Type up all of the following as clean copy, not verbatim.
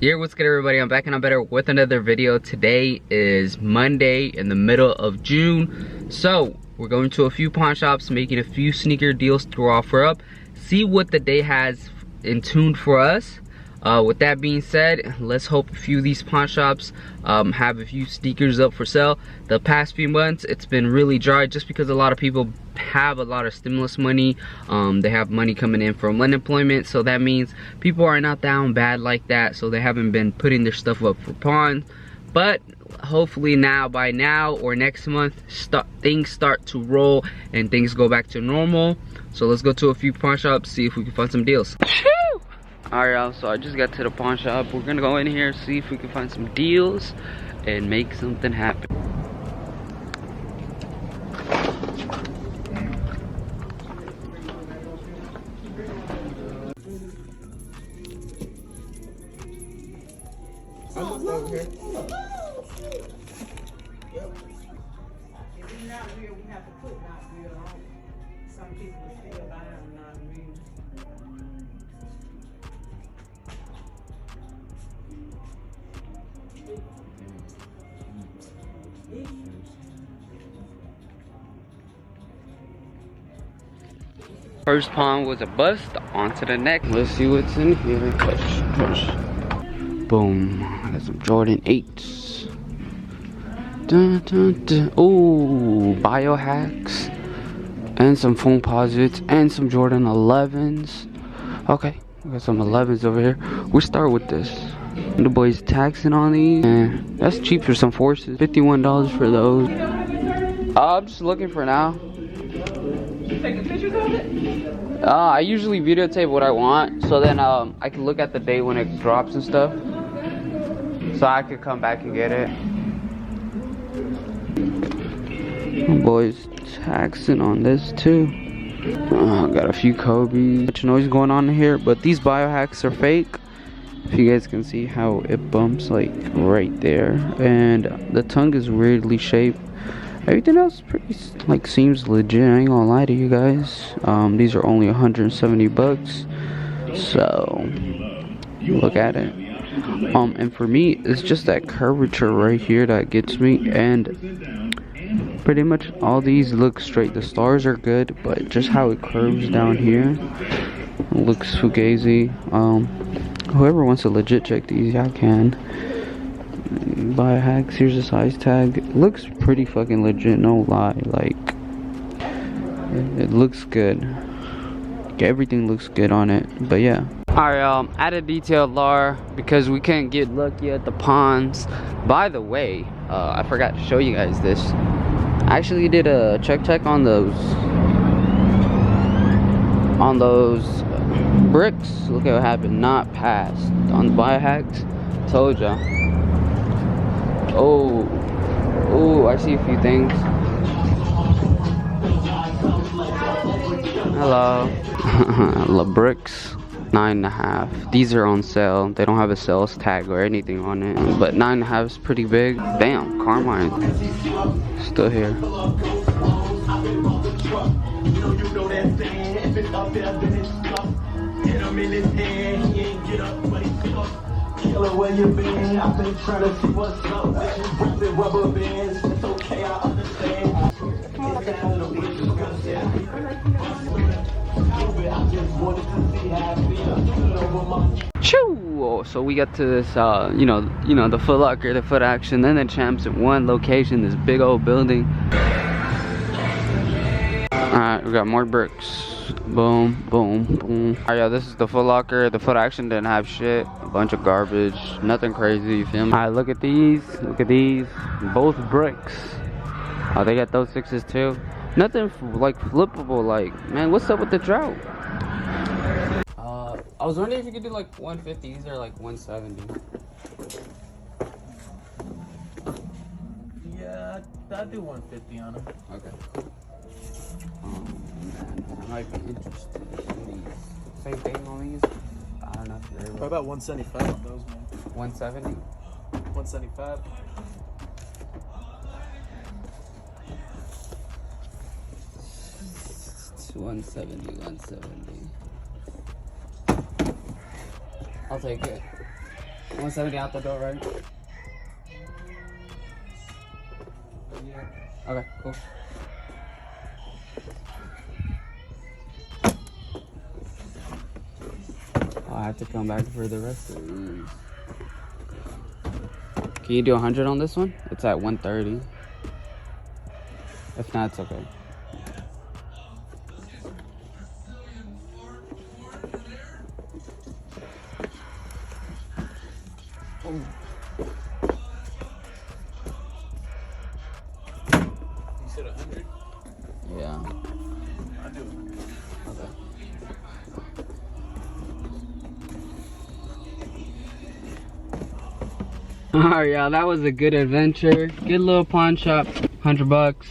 Yeah, what's good everybody? I'm back and I'm better with another video. Today is Monday in the middle of June. So we're going to a few pawn shops, making a few sneaker deals to offer up. See what the day has in tune for us. With that being said, let's hope a few of these pawn shops have a few sneakers up for sale. The past few months, it's been really dry just because a lot of people have a lot of stimulus money. They have money coming in from unemployment, so that means people are not down bad like that, so they haven't been putting their stuff up for pawn. But hopefully by now or next month, things start to roll and things go back to normal. So let's go to a few pawn shops, see if we can find some deals. Alright y'all, so I just got to the pawn shop. We're gonna go in here, see if we can find some deals and make something happen. First pawn was a bust, on to the next. Let's see what's in here. Push. Boom. I got some Jordan 8s. Dun, dun, dun. Ooh, biohacks. And some phone posits. And some Jordan 11s. Okay, we got some 11s over here. We'll start with this. The boys taxing on these. And that's cheap for some forces. $51 for those. I'm just looking for now. Taking pictures of it? I usually videotape what I want, so then I can look at the date when it drops and stuff, so I could come back and get it. Boys taxing on this too. Got a few Kobe's. Much noise going on in here, but these biohacks are fake. If you guys can see how it bumps like right there, and the tongue is weirdly shaped. Everything else pretty seems legit. I ain't gonna lie to you guys. These are only 170 bucks. So look at it. And for me, it's just that curvature right here that gets me. And pretty much all these look straight. The stars are good, but just how it curves down here looks fugazi. Whoever wants to legit check these, y'all can. Biohacks, here's a size tag. It looks pretty fucking legit, no lie. Like, it looks good. Everything looks good on it, but yeah. Alright, added detailed LAR because we can't get lucky at the pawns. By the way, I forgot to show you guys this. I actually did a check on those bricks. Look at what happened. Not passed on the biohacks. Told ya. Oh, I see a few things. Hello. La bricks, 9.5. These are on sale. They don't have a sales tag or anything on it, but 9.5 is pretty big. Damn, Carmine still here. Where you been? I've been trying to see what's up with you. Ripping rubber bands. It's okay, I understand. Choo! So we got to this, you know, the Foot Locker, the Foot Action, then the Champs in one location, this big old building. Alright, we got more bricks. Boom, boom, boom. Alright, yeah, this is the Foot Locker. The Foot Action didn't have shit. A bunch of garbage. Nothing crazy, you feel me? Alright, look at these. Look at these. Both bricks. Oh, they got those 6s too. Nothing like flippable. Like, man, what's up with the drought? I was wondering if you could do like 150. These are like 170. Yeah, I'd do 150 on them. Okay. I might be interested in these. Same thing on these? I don't know if you're able. What about 175 on those, man? 170? 175. 170. I'll take it. 170 out the door, right? Okay, cool. I have to come back for the rest of these. Can you do 100 on this one? It's at 130. If not, it's okay. Oh. You said 100? Yeah. I do. Okay. Alright, y'all, that was a good adventure. Good little pawn shop, 100 bucks.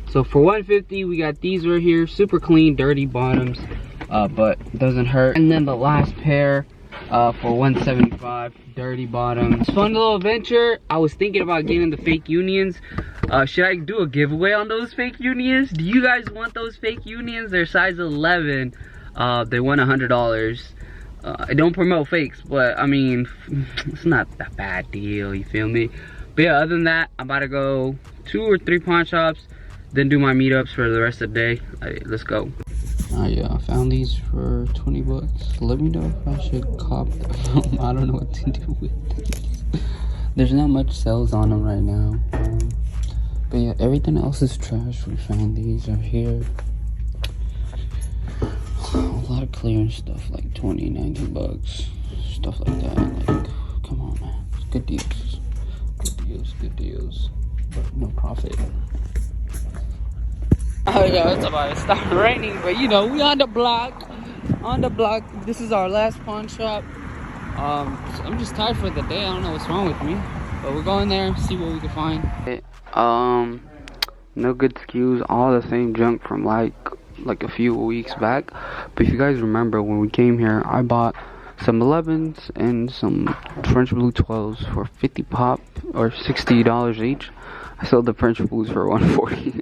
So for 150, we got these right here, super clean, dirty bottoms, but doesn't hurt. And then the last pair for 175, dirty bottoms. Fun little adventure. I was thinking about getting the fake unions. Should I do a giveaway on those fake unions? Do you guys want those fake unions? They're size 11. They won $100. I don't promote fakes, but I mean, it's not that bad deal, you feel me? But yeah, other than that, I'm about to go 2 or 3 pawn shops, then do my meetups for the rest of the day. Alright, let's go. I found these for 20 bucks. Let me know if I should cop them. I don't know what to do with these. There's not much sales on them right now. But yeah, everything else is trash. We found these right here. A lot of clearance stuff, like 20, 90 bucks, stuff like that. Like, come on, man. It's good deals. Good deals, good deals. But no profit. Oh yeah, it's about to start raining, but you know, we on the block. On the block. This is our last pawn shop. I'm just tired for the day. I don't know what's wrong with me. But we're going there, see what we can find. No good SKUs, all the same junk from like a few weeks back. But if you guys remember, when we came here, I bought some 11s and some French Blue 12s for 50 pop or $60 each. I sold the French Blues for 140.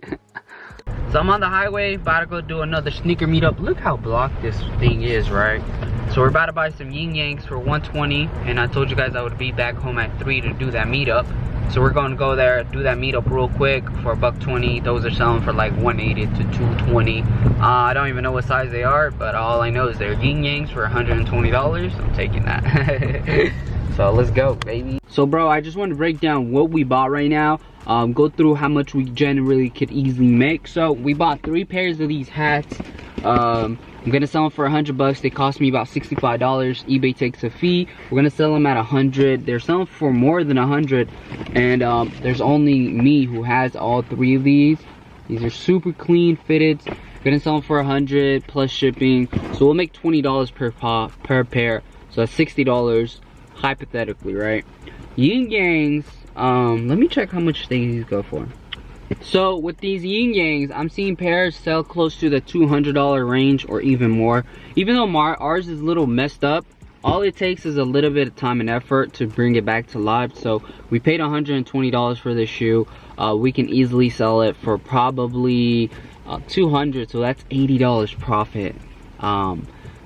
So I'm on the highway, about to go do another sneaker meetup. Look how blocked this thing is, right? So we're about to buy some yin yangs for 120, and I told you guys I would be back home at 3 to do that meetup. So we're gonna go there, do that meetup real quick for $120. Those are selling for like 180 to 220. I don't even know what size they are, but all I know is they're yin yangs for $120. I'm taking that. So let's go, baby. So bro, I just want to break down what we bought right now. Go through how much we generally could easily make. So we bought 3 pairs of these hats. I'm gonna sell them for 100 bucks. They cost me about $65. eBay takes a fee. We're gonna sell them at 100. They're selling for more than 100, and there's only me who has all 3 of these. These are super clean fitted. Gonna sell them for 100 plus shipping. So we'll make $20 per pair. So that's $60 hypothetically, right? Yin yangs. Let me check how much these go for. So with these yin yangs, I'm seeing pairs sell close to the $200 range or even more. Even though ours is a little messed up, all it takes is a little bit of time and effort to bring it back to life. So we paid $120 for this shoe. We can easily sell it for probably $200, so that's $80 profit.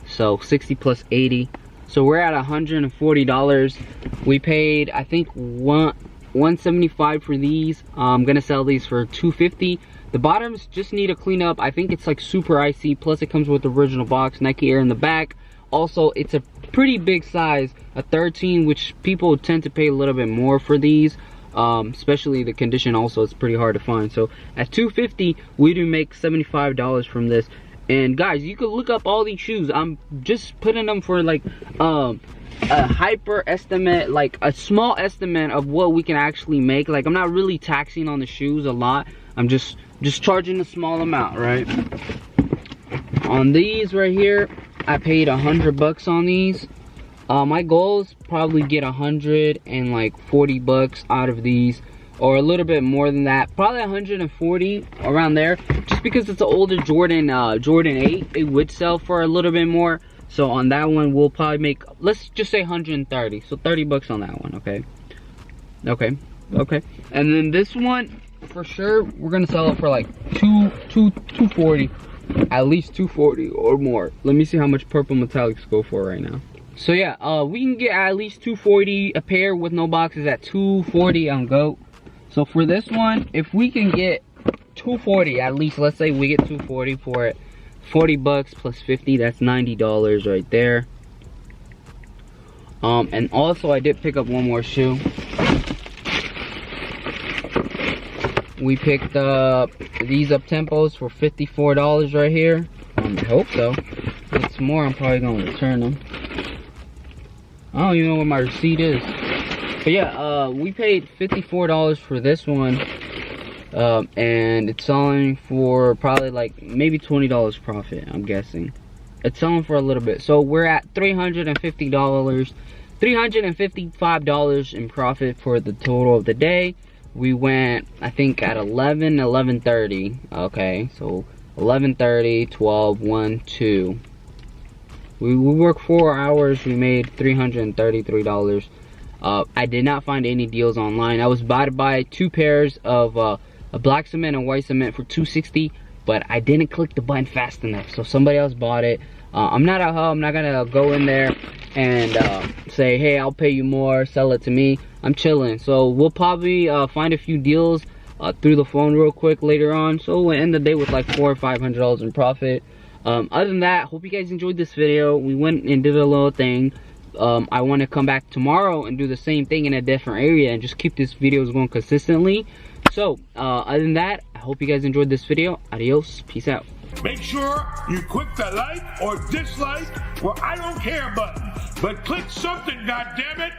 So 60 plus 80, so we're at $140. We paid, I think, $175 for these. I'm gonna sell these for $250. The bottoms just need a clean up. I think it's like super icy, plus it comes with the original box, Nike Air in the back. Also, it's a pretty big size, a 13, which people tend to pay a little bit more for these. Especially the condition also is pretty hard to find. So at $250, we do make $75 from this. And guys, you could look up all these shoes. I'm just putting them for like a hyper estimate, like a small estimate of what we can actually make. Like, I'm not really taxing on the shoes a lot. I'm just charging a small amount, right? On these right here, I paid 100 bucks on these. My goal is probably get 140 bucks out of these, or a little bit more than that, probably 140 around there, just because it's an older Jordan 8. It would sell for a little bit more. So on that one, we'll probably make, let's just say 130, so 30 bucks on that one. Okay. And then this one, for sure, we're gonna sell it for like 240, at least 240 or more. Let me see how much purple metallics go for right now. So yeah, we can get at least 240 a pair with no boxes at 240 on GOAT. So for this one, if we can get 240 at least, let's say we get 240 for it, 40 bucks plus 50, that's $90 right there. And also I did pick up one more shoe. We picked up these up tempos for $54 right here. I hope so. If it's more, I'm probably gonna return them. I don't even know what my receipt is. But yeah, we paid $54 for this one. And it's selling for probably like maybe $20 profit, I'm guessing. It's selling for a little bit. So we're at $350, $355 in profit for the total of the day. We went, I think, at 11:30. Okay, so 11:30, 12, 1, 2. We worked 4 hours. We made $333. I did not find any deals online. I was about to buy 2 pairs of a black cement and white cement for $260, but I didn't click the button fast enough, so somebody else bought it. I'm not a hoe. I'm not gonna go in there and say, hey, I'll pay you more, sell it to me. I'm chilling. So we'll probably find a few deals through the phone real quick later on, so we'll end the day with like $400 or $500 in profit. Other than that, hope you guys enjoyed this video. We went and did a little thing. I want to come back tomorrow and do the same thing in a different area and just keep these videos going consistently. So other than that, I hope you guys enjoyed this video. Adios, peace out. Make sure you click the like or dislike or I don't care button, but click something, goddammit.